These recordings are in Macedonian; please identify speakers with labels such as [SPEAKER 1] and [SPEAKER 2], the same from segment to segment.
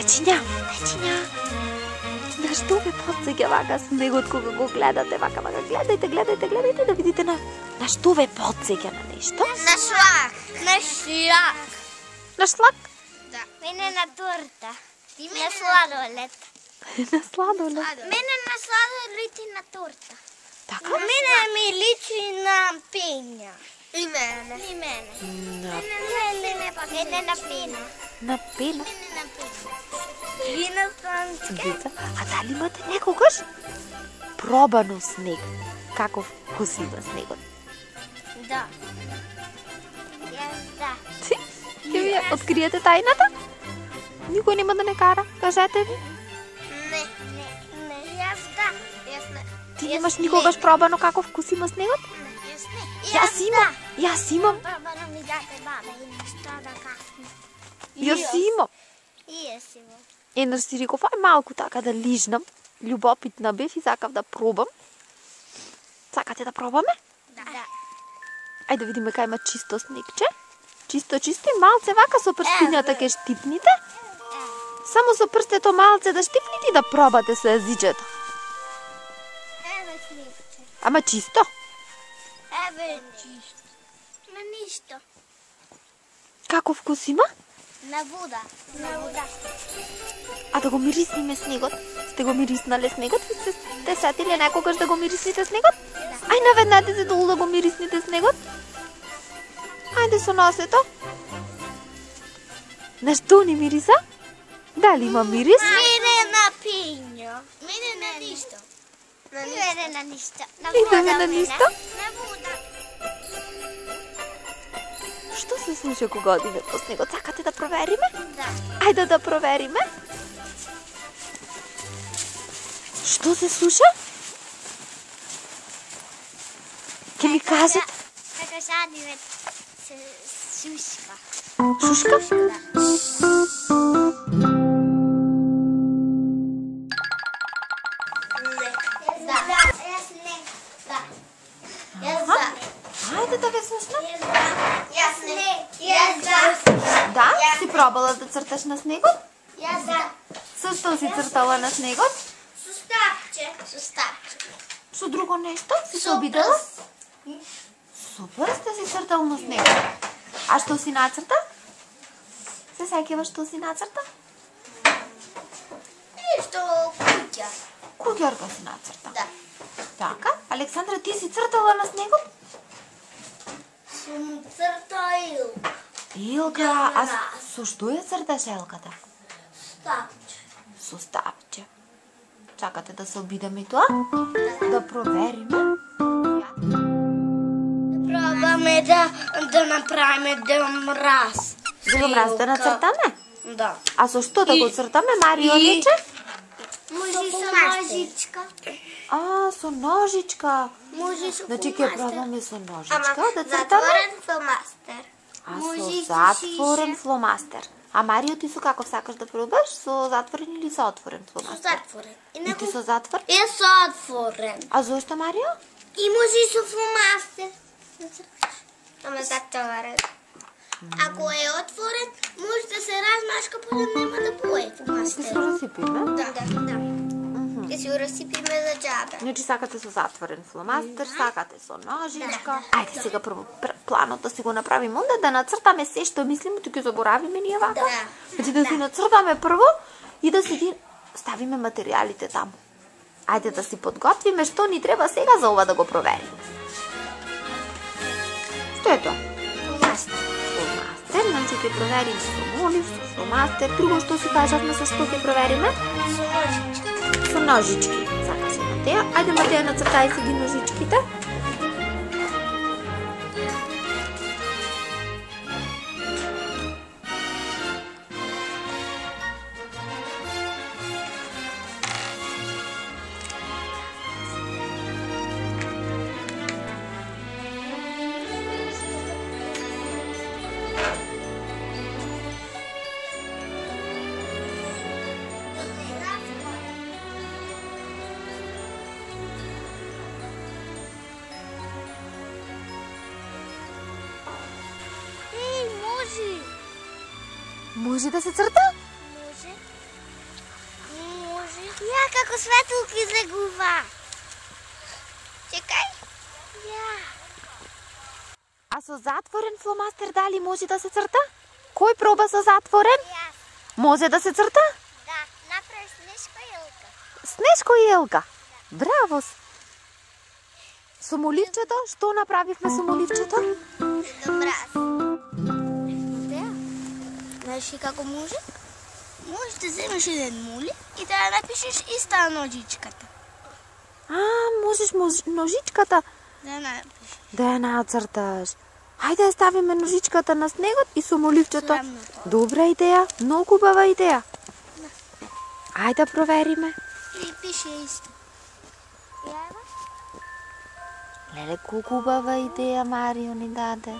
[SPEAKER 1] Тајчиња. На што ме потсеќа вака снегот кога го гледате вака? Гледајте да видите на што ве потсеќа на нешто?
[SPEAKER 2] На шлак.
[SPEAKER 1] На шлак?
[SPEAKER 2] Да. Мене на торта. На сладолед.
[SPEAKER 1] На сладолед.
[SPEAKER 2] Мене на сладолед и на торта.
[SPEAKER 1] Така?
[SPEAKER 2] Мене ми личи на пења. И мене. Мене на пена.
[SPEAKER 1] На пена?
[SPEAKER 2] И на француска.
[SPEAKER 1] А дали имате некогаш пробано снег? Каков вкус има снегот?
[SPEAKER 2] Да. Да.
[SPEAKER 1] Ќе ви откриете тајната? Никој нема да не кара, кажете ви.
[SPEAKER 2] Не. Јас да.
[SPEAKER 1] Ти немаш никогаш пробано каков вкус има снегот? Јас имам.
[SPEAKER 2] Пробано ми даде баба и нешто да кажам.
[SPEAKER 1] Јас имам.
[SPEAKER 2] И јас имам.
[SPEAKER 1] Еднаш си реков, ај малку така да лижнам. Љубопитна бев и сакав да пробам. Сакате да пробаме?
[SPEAKER 2] Да.
[SPEAKER 1] Ајде да видиме кај има чисто снегче. Чисто и малце вака со прстињата ке штипните. Само со прстето малце да штипните и да пробате со јазичето.
[SPEAKER 2] Еве снегче.
[SPEAKER 1] Ама чисто?
[SPEAKER 2] Еве чисто. На ништо.
[SPEAKER 1] Како вкус има?
[SPEAKER 2] На вода.
[SPEAKER 1] А да го мирисниме снегот? Сте го мириснале снегот? Сте сетиле некогаш да го мирисните снегот? Ај наведнете се долу да го мирисните снегот. Ајде со носето. На што ни мириса? Дали има мирис?
[SPEAKER 2] Мене на пења. Мене на ништо. Мене на ништо. На
[SPEAKER 1] вода. На ништо?
[SPEAKER 2] На вода.
[SPEAKER 1] Што се случи кога одиме по снегот? Сакате да провериме?
[SPEAKER 2] Да.
[SPEAKER 1] Ајде да провериме. Што се случи? Ке ми кажете?
[SPEAKER 2] Така шадиве се шушка.
[SPEAKER 1] Шушка? Ајде да ве слушнам. Да? Си пробала да црташ на снегот?
[SPEAKER 2] Јас да.
[SPEAKER 1] Со што си цртала на снегот?
[SPEAKER 2] Со стапче.
[SPEAKER 1] Со друго нешто? Си се обидела? Супер сте си цртал на снегот. А што си нацрта? Се сеќаваш што си нацрта?
[SPEAKER 2] Нешто куќа.
[SPEAKER 1] Куќарка си нацрта.
[SPEAKER 2] Да.
[SPEAKER 1] Така? Александра, ти си цртала на снегот?
[SPEAKER 2] Сум цртаил.
[SPEAKER 1] Илка, а со што ја црташ елката?
[SPEAKER 2] Стапче.
[SPEAKER 1] Со стапче. Чакате да се обидеме и тоа? Да провериме.
[SPEAKER 2] Пробаме да направиме демраз.
[SPEAKER 1] Демраз да нацртаме?
[SPEAKER 2] Да.
[SPEAKER 1] А со што да го цртаме, Марио рече?
[SPEAKER 2] Може со ножичка.
[SPEAKER 1] А, со ножичка.
[SPEAKER 2] Може со
[SPEAKER 1] Значи ќе пробаме со ножичка да цртаме?
[SPEAKER 2] затворен фломастер.
[SPEAKER 1] А со затворен фломастер. А Марио, ти со каков сакаш да пробаш? Со затворен или со отворен фломастер?
[SPEAKER 2] Со затворен.
[SPEAKER 1] И ти со затворен?
[SPEAKER 2] Е со отворен.
[SPEAKER 1] А зошто, Марио?
[SPEAKER 2] И може и со фломастер. Ама затворен. Ако е отворен, може да се размашка, па да нема да пое
[SPEAKER 1] Ќе
[SPEAKER 2] фломастер.
[SPEAKER 1] се разсипиме?
[SPEAKER 2] Да. Ќе си го разсипиме за џабе.
[SPEAKER 1] Значи сакате со затворен фломастер, сакате со ножичка. Ајде сега прво планот да си го направиме, онда да нацртаме се што мислиме, тука заборавиме ние вака.
[SPEAKER 2] Да.
[SPEAKER 1] Значи да си нацртаме прво и да си ги ставиме материјалите таму. Ајде да си подготвиме што ни треба сега за ова да го провериме. Што е тоа?
[SPEAKER 2] Фломастер.
[SPEAKER 1] Фломастер, значи ќе провериме со молив, со фломастер. Друго што си кажавме со што ќе провериме?
[SPEAKER 2] Со ножичка.
[SPEAKER 1] Со ножички. Сакаш и Матеја? Ајде, Матеја, нацртај си ги ножичките.
[SPEAKER 2] Може.
[SPEAKER 1] Може да се црта?
[SPEAKER 2] Може. како светлки загува. Чекај. Ја.
[SPEAKER 1] А со затворен фломастер дали може да се црта? Кој проба со затворен?
[SPEAKER 2] Јас.
[SPEAKER 1] Може да се црта?
[SPEAKER 2] Да, направи Снешко и Елка.
[SPEAKER 1] Снешко и Елка. Браво! Со моливчето, што направивме со моливчето?
[SPEAKER 2] Добра. Да. Знаеш ли како може? Можеш да земеш еден мули и да ја напишеш иста ножичката.
[SPEAKER 1] Можеш ножичката
[SPEAKER 2] Да ја напишеш.
[SPEAKER 1] да ја нацрташ. Хајде да ставиме ножичката на снегот и со моливчето.
[SPEAKER 2] Срамното.
[SPEAKER 1] Добра идеја, многу убава идеја. Ајде да провериме.
[SPEAKER 2] И пише исто. Јава?
[SPEAKER 1] Леле, колку убава идеја Марио ни даде.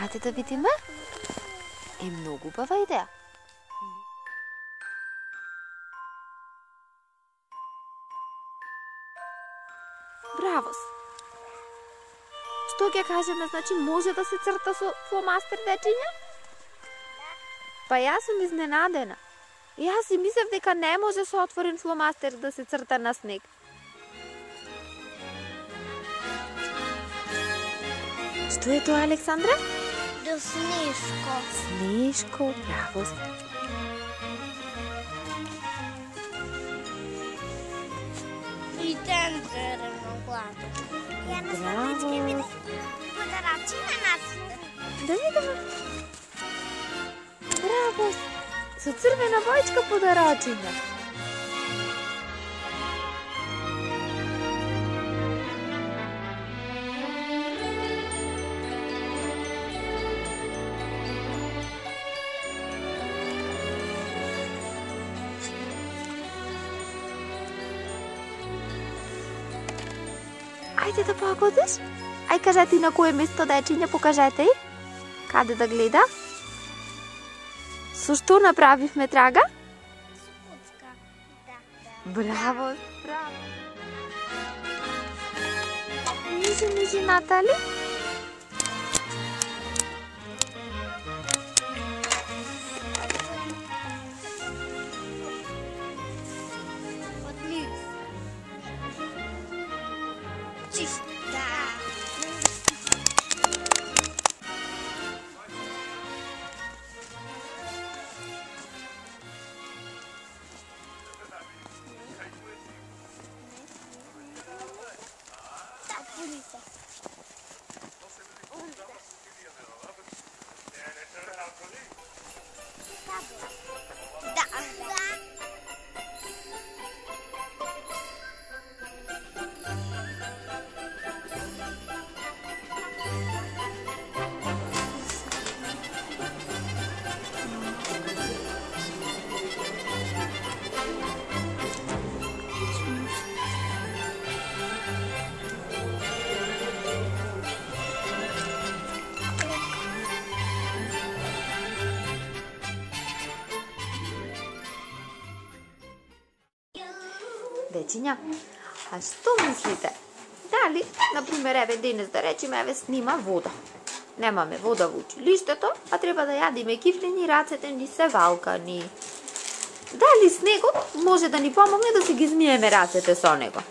[SPEAKER 1] Ајде да видиме. Е многу убава идеја. Браво! Што ќе кажеме, значи може да се црта со фломастер, дечиња? Па јас сум изненадена. Јас си мислев дека не може со отворен фломастер да се црта на снег. Што е тоа, Александра?
[SPEAKER 2] До Снешко.
[SPEAKER 1] Снешко, браво.
[SPEAKER 2] И тендер на глава. Ја на сладички види подарачина нас.
[SPEAKER 1] Да видиме. Браво. Со црвена бојчка подарачиња. Ајде да погодиш. Ај кажете на кое место, дечиња, покажете и. Каде да гледа? Со што направивме трага?
[SPEAKER 2] Куцка. Да.
[SPEAKER 1] Браво, браво. Ниже, Натали.
[SPEAKER 2] Отлично. Чисто. Да. Так, полица. Да. Да.
[SPEAKER 1] Дечиња, а што мислите? Дали, например, еве денес да речеме, еве снима вода. Немаме вода во училиштето, а треба да јадиме кифлини, рацете ни се валкани. Дали снегот може да ни помогне да си ги змиеме рацете со него?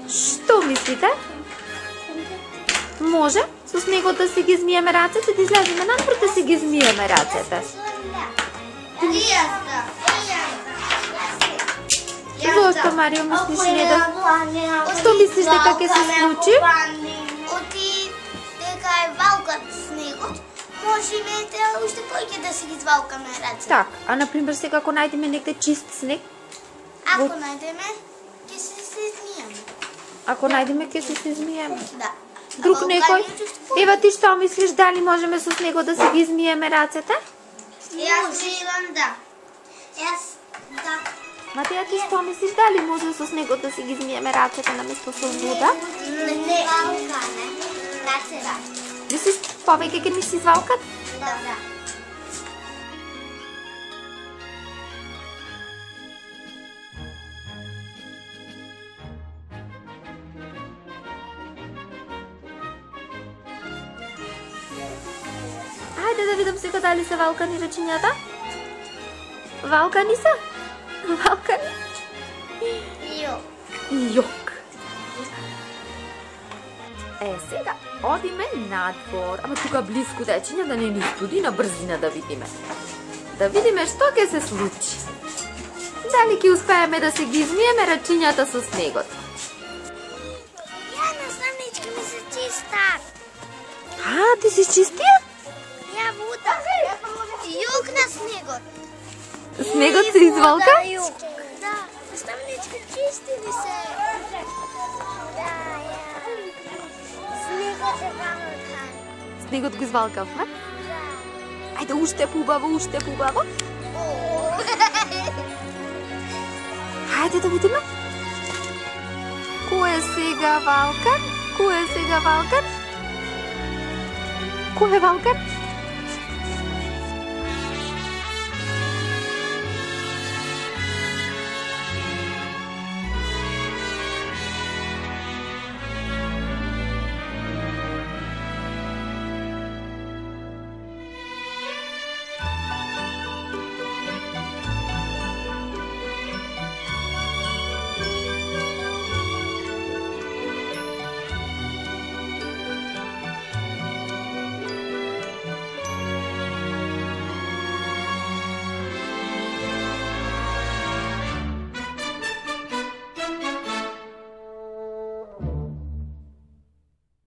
[SPEAKER 1] Што мислите? Може со снегот да си ги змиеме рацете, да излеземе надвор да си ги змиеме рацете. Зошто, Марио, мислиш не да... Што мислиш дека ќе се случи?
[SPEAKER 2] Оти дека е валкат снегот, можеме уште повеќе да си ги звалкаме рацете.
[SPEAKER 1] Так, а например сега ако најдеме негде чист снег?
[SPEAKER 2] Ако најдеме, ќе се измиеме.
[SPEAKER 1] Ако најдеме ќе се измиеме.
[SPEAKER 2] Да.
[SPEAKER 1] Друг некој? Ева ти што мислиш, дали можеме со снегот да си ги измиеме рацете?
[SPEAKER 2] Јас мислам да. Јас да.
[SPEAKER 1] Матеја, ти што мислиш, дали може со снегот да си ги измиеме рацете наместо со вода?
[SPEAKER 2] Не, валка, не. Рацете.
[SPEAKER 1] Мислиш, повеќе ќе ни се извалкат?
[SPEAKER 2] Да.
[SPEAKER 1] Хайде да видам сега дали се валкани рачињата. Валкани се? Валкани? Јок. Сега одиме надвор. Ама тука близко дечиња да не ни студи, на брзина да видиме. Да видиме што ќе се случи. Дали ќе успееме да се ги измиеме рачињата со снегот?
[SPEAKER 2] Ја наставничка ми се чистат.
[SPEAKER 1] Ти си чистија?
[SPEAKER 2] Ја вода. Јук на снегот.
[SPEAKER 1] Снегот се извалка?
[SPEAKER 2] Да, наставничка чисти ли се? Да, ја. Снегот е валка.
[SPEAKER 1] Снегот го извалкавме?
[SPEAKER 2] Да.
[SPEAKER 1] Ајде, уште побаво, уште побаво. Хајде да видиме. Кој е сега валкан? Кој е сега валкан? Кој е валкан?